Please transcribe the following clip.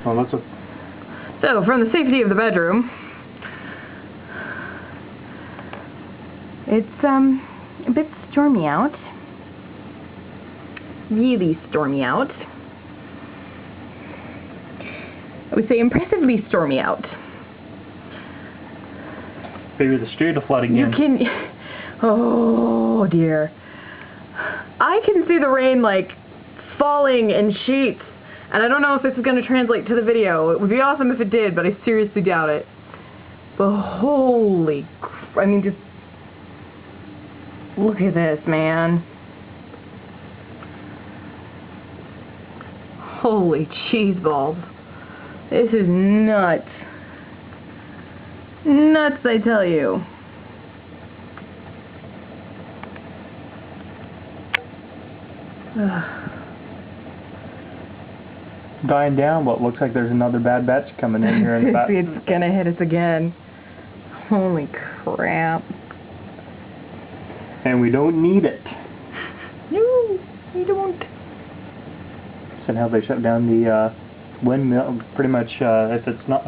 Well, that's a... So, from the safety of the bedroom, it's a bit stormy out. Really stormy out. I would say impressively stormy out. Maybe the street will flood again. You can... Oh, dear. I can see the rain, like, falling in sheets. And I don't know if this is going to translate to the video. It would be awesome if it did, but I seriously doubt it. But holy... I mean, just... Look at this, man. Holy cheese balls. This is nuts. Nuts, I tell you. Dying down, but looks like there's another bad batch coming in here in the back. It's gonna hit us again. Holy crap. And we don't need it. No, we don't. So now they shut down the windmill, pretty much, if it's not